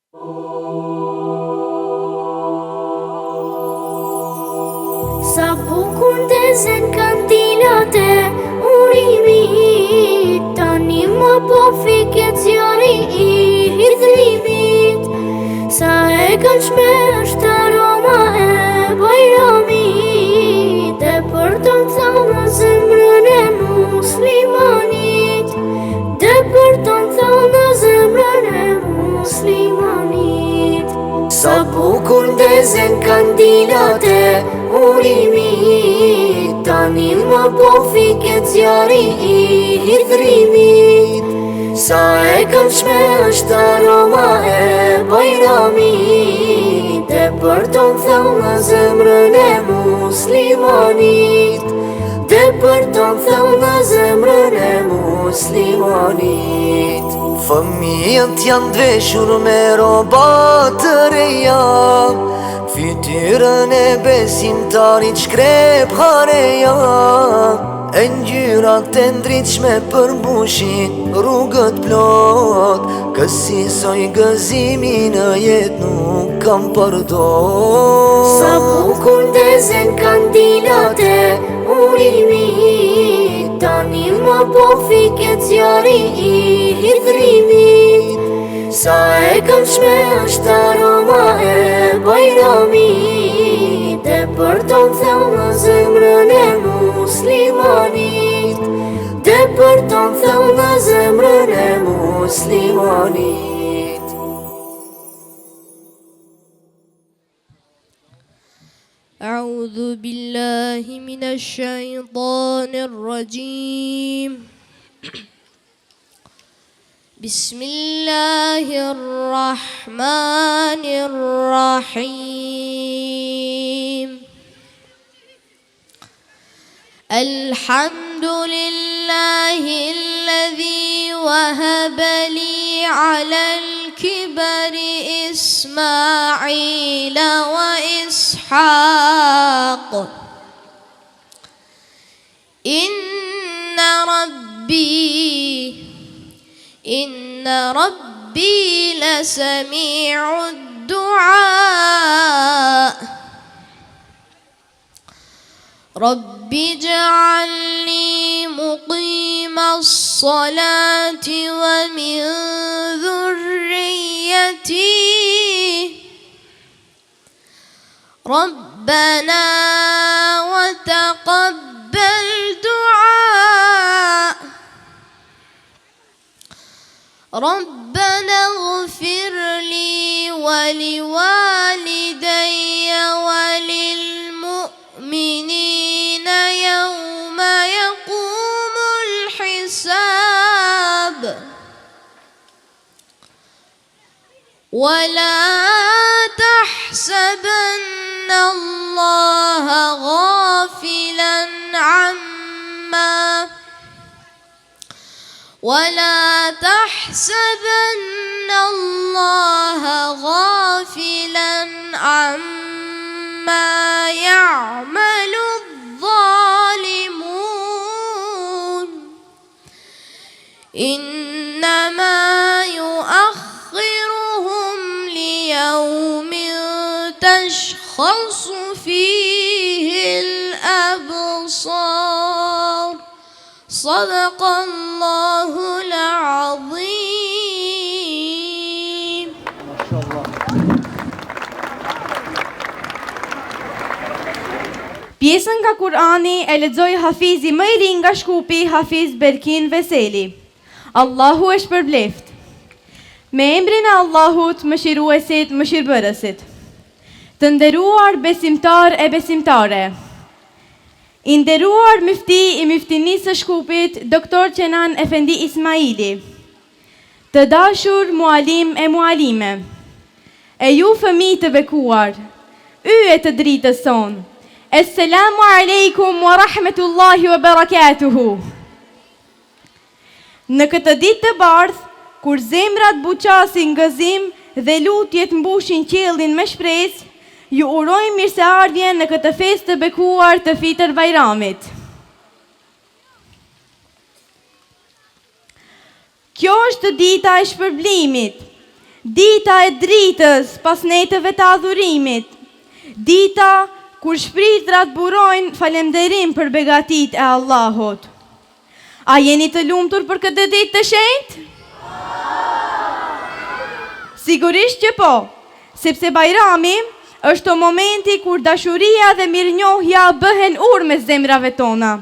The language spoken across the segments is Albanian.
Sa bukur ndezën kandilat e urimit, tani më po fiket zjarri I hidhrimit. Sa e këndshme është aroma e bajramit, e për të thënë zemrën e muslimanit, dhe për të thënë zemrën e muslimanit. Sa bukur ndezën kandilat e urimit, tani më po fiket zjarri I hidhrimit. Sa e këndshme është aroma e bajramit, e për të thënë zemrën e muslimanit, dhe për të thënë zemrën e muslimanit. Fëmijët janë dveshur me roba të reja, fytyrën e besimtarit shkrep hareja, e ngjyrat e ndritshme përmbushin rrugët plot, kësisoj gëzimi në jetë nuk kam përdor. Sa bukur ndezën kandilat e urimit, tani më po fiket zjarri I hidhrimit. Sa e këndshme është aroma e bajramit, e për të thënë zemrën e muslimanit, dhe për të thënë zemrën e muslimanit. أعوذ بالله من الشيطان الرجيم بسم الله الرحمن الرحيم الحمد لله الذي وهب لي على الكبر إسماعيل وإسحاق إن ربي لسميع الدعاء رب اجعلني مقيم الصلاة ومن ذريتي ربنا وتقبل دعاء ربنا اغفر لي ولوالدي وللمؤمنين يوم يقوم الحساب ولا تحسبن الله غافلا عما ولا تحسبن الله غافلا عما يعمل الظالمون إنما يؤخرهم ليوم تشخص فيه الأبصار صدق الله العظيم. Pjesën nga Kurani e lexoi hafizi më I ri nga Shkupi, Hafiz Berkin Veseli. Allahu është shpërbleft. Me emrin e Allahut, mëshiruesit, mëshirbërësit. Të nderuar besimtar e besimtare. I nderuar mufti I muftinisë së Shkupit, Doktor Qenan Efendi Ismaili. Të dashur mualim e mualime. E ju fëmijë të bekuar, yje të dritës son. Esselamu alaikum wa rahmetullahi wa barakatuhu. Në këtë ditë të bardhë, kur zemrat buqasin gëzim dhe lutjet mbushin qiellin me shpresë, ju urojmë mirëseardhjen në këtë festë të bekuar të Fitër Bajramit. Kjo është dita e shpërblimit, dita e dritës pas netëve të adhurimit, dita kur shpirtrat burojnë falenderim për begatit e Allahut. A jeni të lumtur për këtë ditë të shenjtë? Sigurisht që po, sepse Bajrami është momenti kur dashuria dhe mirënjohja bëhen urme zemrave tona.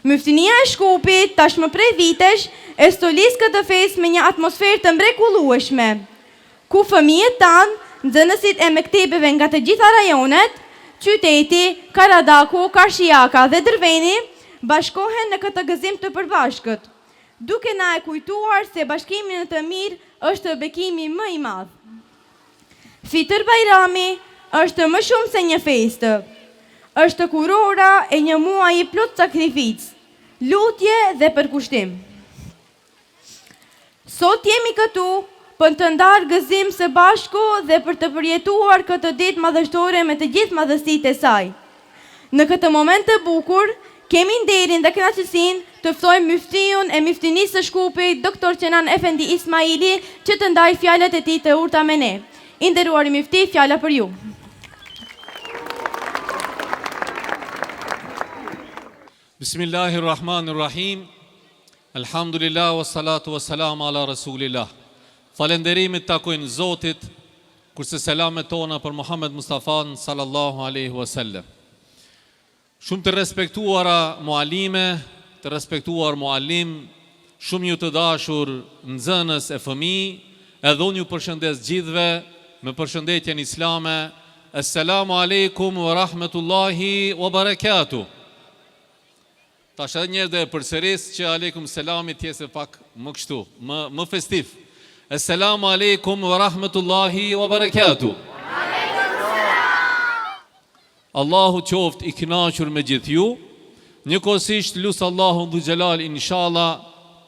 Myftinia e Shkupit tashmë prej vitesh e stolis këtë festë me një atmosferë të mrekullueshme, ku fëmijët tanë, nxënësit e mektebeve nga të gjitha rajonet, Qyteti, Karadaku, Karshijaka dhe Dërveni bashkohen në këtë gëzim të përbashkët, duke na e kujtuar se bashkimi në të mirë është bekimi më i madh. Fitër Bajrami është më shumë se një festë. Është kurora e një muaji plot sakrificë, lutje dhe përkushtim. Sot jemi këtu për të ndarë gëzim së bashku dhe për të përjetuar këtë ditë madhështore me të gjithë madhësitë e saj. Në këtë moment të bukur, kemi nderin dhe kënaqësinë të ftojmë myftiun e myftinisë së Shkupit, Dr. Kenan Efendi Ismaili, që të ndajë fjalët e tij të urta me ne. I nderuari myfti, fjala për ju. Bismillahirrahmanirrahim. Alhamdulillah wa salatu wa salam ala Rasulillah. Falënderimit takojnë Zotit, kurse selamet tona për Muhammed Mustafa sallallahu alaihi wasallam. Shumë të respektuara mualime, të respektuar mualim, shumë ju të dashur nxënës e fëmijë, edhe unë ju përshëndes gjithve me përshëndetjen islame. Assalamu alaikum wa rahmetullahi wa barakatuh. Tash edhe njerë dhe përsëris që aleikum selami tjese pak më kështu, më festiv. Assalamu alaikum wa rahmetullahi wa barakatuh. Allahu qoft i kënaqur me gjithë ju. Njëkohësisht lusë Allahu dhu xhelal inshallah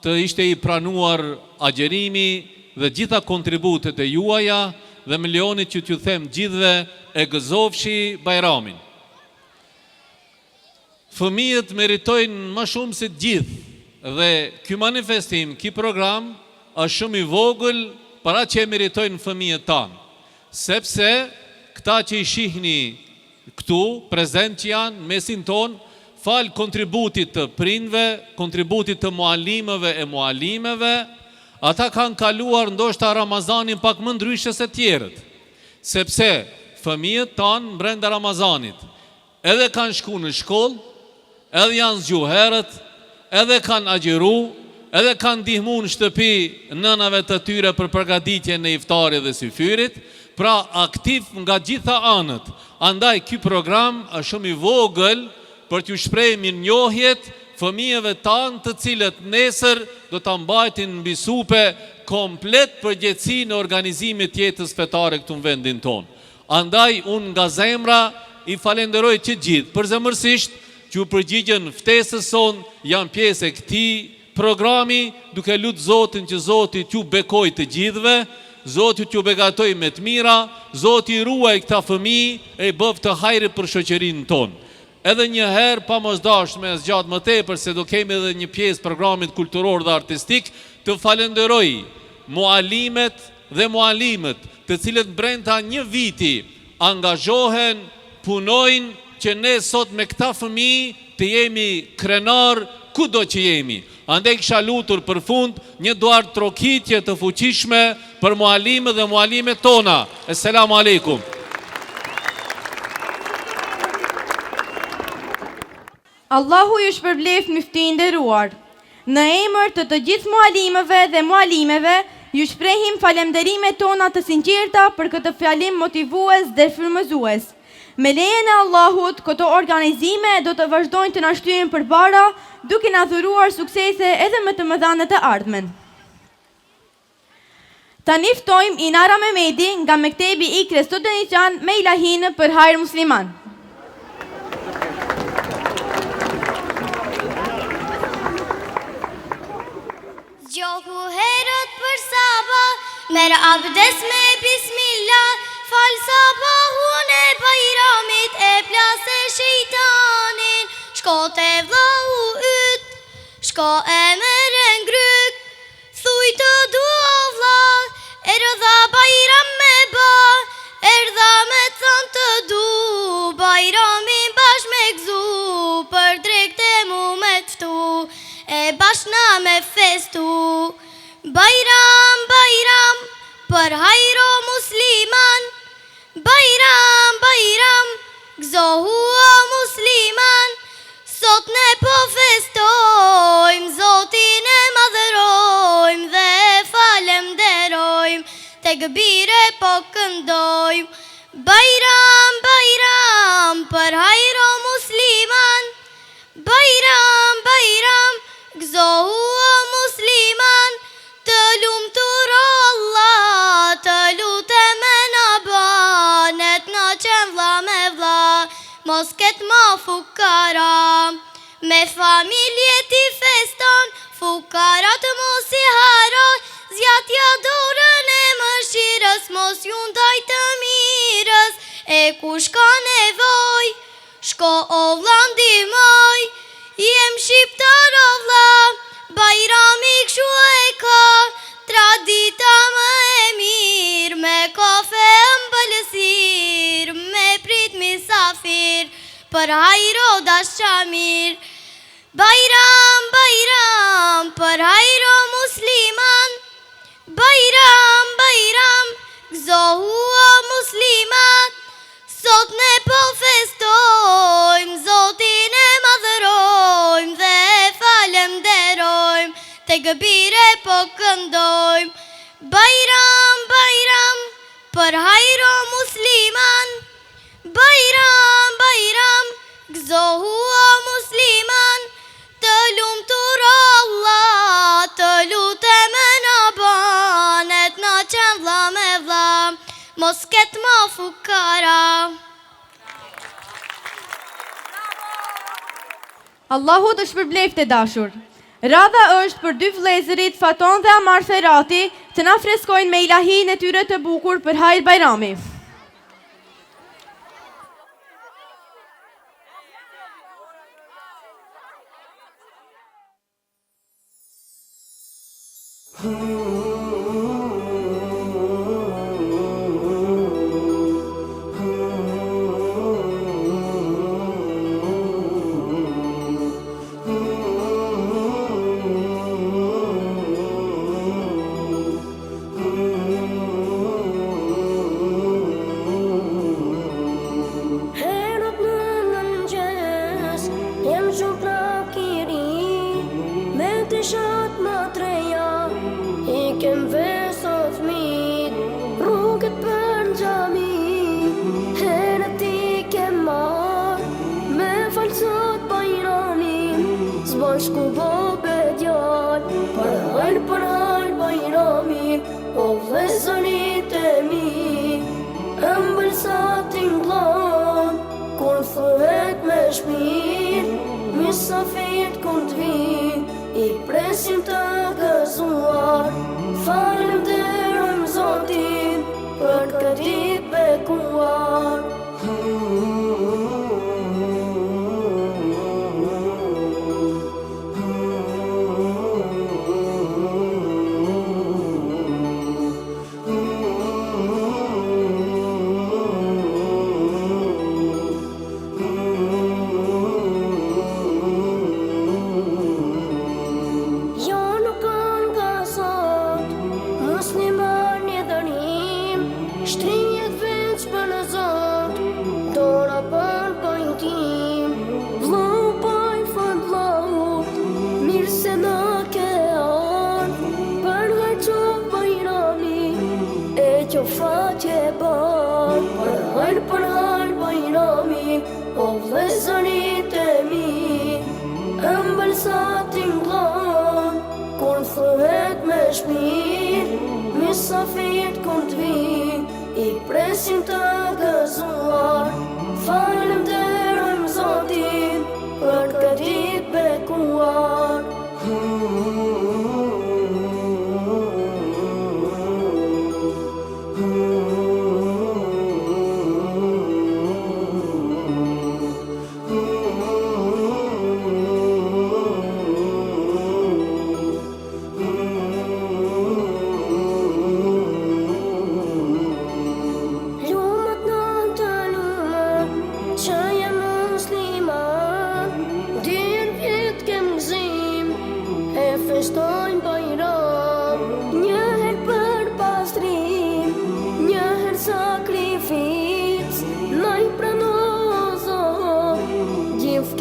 të ishte i pranuar agjerimi dhe gjitha kontributet e juaja dhe milionit që t'ju them gjithve e gëzofshi Bajramin. Fëmijët meritojnë më shumë se gjithë dhe ky manifestim, ky program është shumë i vogël para që e meritojnë fëmijët tanë, sepse këta që i shihni këtu, prezent që janë, mesin tonë, falë kontributit të prindve, kontributit të mualimeve e mualimeve, ata kanë kaluar ndoshta Ramazanin pak më ndryshe se tjerët, sepse fëmijët tanë brenda Ramazanit edhe kanë shku në shkollë, edhe janë zgjuherët, edhe kanë agjeru, edhe kanë ndihmu në shtëpi nënave të tyre për përgatitjen në iftarit dhe syfyrit, pra aktiv nga gjitha anët. Andaj ky program është shumë i vogël për t'ju shprehë mirënjohjet fëmijëve tanë të cilët nesër do ta mbajtin mbi supe komplet përgjegjësi në organizimin e jetës fetare këtu në vendin tonë. Andaj unë nga zemra i falenderoj të gjithë përzemërsisht që u përgjigjen ftesës son, janë pjesë e këtij programi, duke lutë Zotin që Zoti t'ju bekoj të gjithëve, Zoti t'ju begatoj me të mira, Zoti ruaj këta fëmijë e bëf të hajri për shoqërinë tonë. Edhe një herë pa mosdash me zgjat më tepër se do kemi edhe një pjesë programit kulturor dhe artistik, të falenderoj mualimet dhe mualimet, të cilët brenda një viti angazhohen, punojnë që ne sot me këta fëmijë të jemi krenar kudo që jemi. Andaj kisha lutur për fund një duar trokitje të fuqishme për mualimet dhe mualimet tona. Assalamu alaikum. Allahu ju shpërbleft myftin nderuar. Në emër të gjithë mualimeve dhe mualimeve, ju shprehim falemnderimet tona të sinqerta për këtë fjalim motivues dhe frymëzues. Me lejen e Allahut, këto organizime do të vazhdojnë të na shtyjnë përpara, duke na dhuruar suksese edhe më të mëdha në të ardhmen. Tani ftojmë Inara Mehmeti nga Mektebi Ikre Studeniqan me ilahinë për hajër musliman. Gjohu herët për sabah, merë abdes me bismillah, fal sabahun e Bajramit e plase shejtanin, shko te vllau yt, shko e mere ngryk, thuj të dua vlla, e rëdha për hajro musliman. Bajram, bajram, gëzohu o musliman. Sot ne po festojmë, Zotin e madhërojmë dhe falemderojmë, tekbire po këndojmë. Bajram, bajram, për hajro musliman. Bajram, bajram, gëzohu o musliman. Të lumtur o Allah, të lutem e na banet, na qenë vlla me vlla, mos ketë ma fukara. Me familje ti feston, fukarat mos i haroj, zjatja dorën e mëshirës, mos ju ndaj të mirës. E kush ka nevoj, shko o vlla ndihmoj, jem shqiptar o vlla, bajrami kshu e ka, tradita më e mirë, me kafe ëmbëlsir, me prit misafir, për hajro dash qamir. Bajram, bajram, për hajro musliman. Bajram, bajram, gëzohu o muslimat. Sot ne po festojmë, Zotin e madhërojmë dhe falemderojmë, tekbire po këndojmë. Bajram, bajram, për hajro musliman. Bajram, bajram, gëzohu o musliman. Të lumtur o Allah, të lutem e na banet, na qenë vlla me vlla, mos ketë ma fukara. Allahut është përbleft e dashur. Radha është për dy vëllezërit Faton dhe Amar Ferati të na freskojnë me ilahin e tyre të bukur për hajr bajrami. Shku bobe djall, për hajr bajrami, o vëllezërit e mi, ëmbëlsat t'ingllon, kur thuhet me shpir, misafit kur t'vin, i presim të gëzuar, falemderojmë Zotin, për këtë bekuar. Për hajr bajrami, o vëllezërit e mi, ëmbëlsat t'ingllon, kur thuhet me shpir, misafit kur t'vin, i presim të gëzuar, falemderojmë Zotin, për këtë bekuar. Ljuma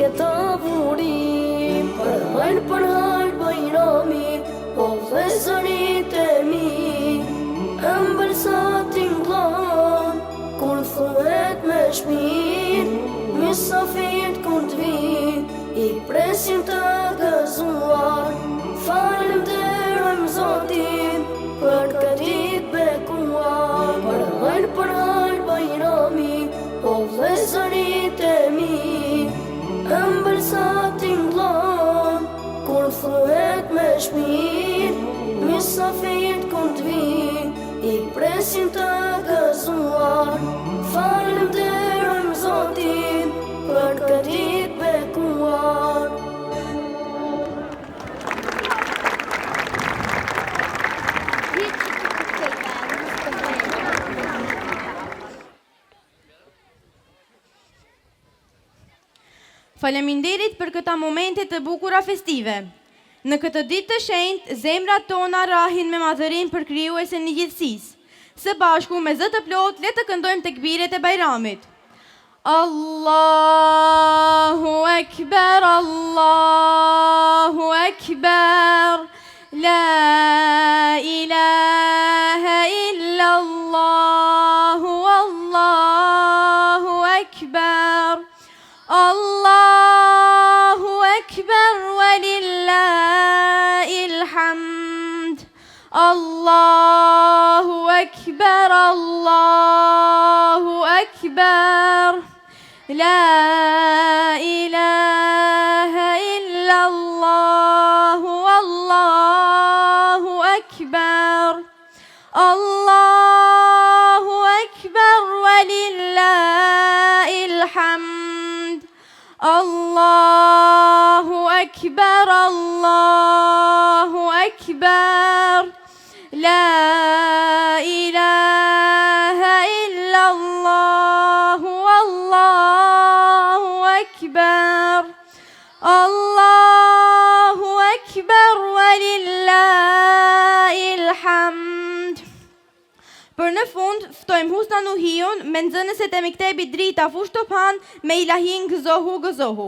këta burim Për hajnë bajrami Po vëzërit e mi Ëmbël sa t'inglan Kur thuhet me shpir Misafit kur t'vin I presin të gëzuar Falem të rëm zotin Për këtit bekuar Për hajnë bajrami Po vëzërit e mi Ëmbël sa t'inglan Kur thuhet me shpir Misafit kur t'vin I presin të gëzuar Falem të rëm zotin Për këtit bekuar Faleminderit për këta momente të bukura festive. Në këtë ditë të shenjtë, zemrat tona rahin me madhërim për krijuesin e gjithësisë. Së bashku me zë të plot, le të këndojmë tekbiret e Bajramit. Allahu Ekber, Allahu Ekber, La ilaha illa Allahu, Allahu Ekber. Allahu Ekber ve lillahil hamd. Allahu Ekber, Allahu Ekber. La ilahe illallah, Allahu Ekber. Allahu Ekber ve lillahil hamd. Allahu Ekber, Allahu Ekber. La ilahe illallah, Allahu Ekber. Allahu Ekber ve lillahil hamd. Për në fund, ftojmë Husna Nuhiun me nxënëset e Mektebit Drita Fush Tophan me ilahin gëzohu gëzohu.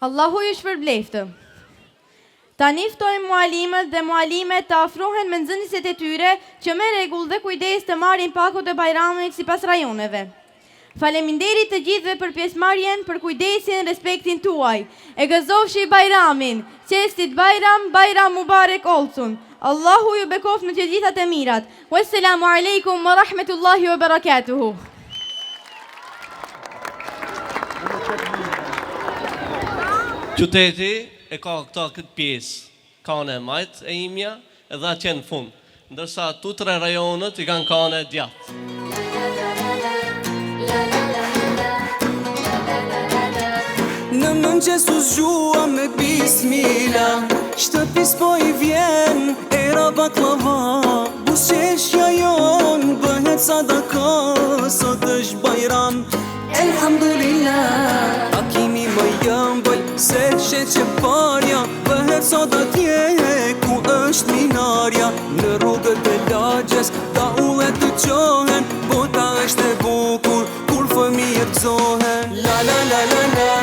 Allahu ju shpërbleftë. Tani ftojmë mualimet dhe mualimet të afrohen me nxënësit e tyre që me rregull dhe kujdes të marrin pakut e Bajramit sipas rajoneve. Faleminderit të gjithëve për pjesëmarrjen, për kujdesin, respektin tuaj. E gëzofshi Bajramin, çestit Bajram, Bajram Mubarek olsun. Allahu ju bekoft në të gjithat e mirat. Wassalamu alaikum wa rahmetullahi wa barakatuhu. Qyteti e ka këta këtë pjesë, kane majt e imja edhe atje në fund, ndërsa tu 3 rajonet i kanë kane djatë. Në mëngjes u zgjua me bismila, shtëpis po i vjen era baklava, buzëqeshja jon bëhet sadaka, sot është Bajram, elhamdulillah. Hakimi më jëmbël se sheqe parja, bëhet sot atje ku është minarja. Në rrugët e lagjes ta ullet të qohen, bota është e bukur kur fëmijët gëzohen. La la la la la,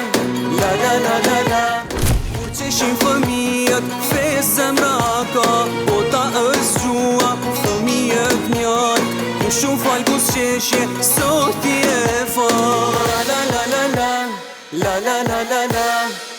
la la la la la, kur qeshin fëmijët fes zemra ka, bota është gjua, fëmijët njën, ju shumë falë buzëqeshje, sot i e fa. La la la la la, la la la la la.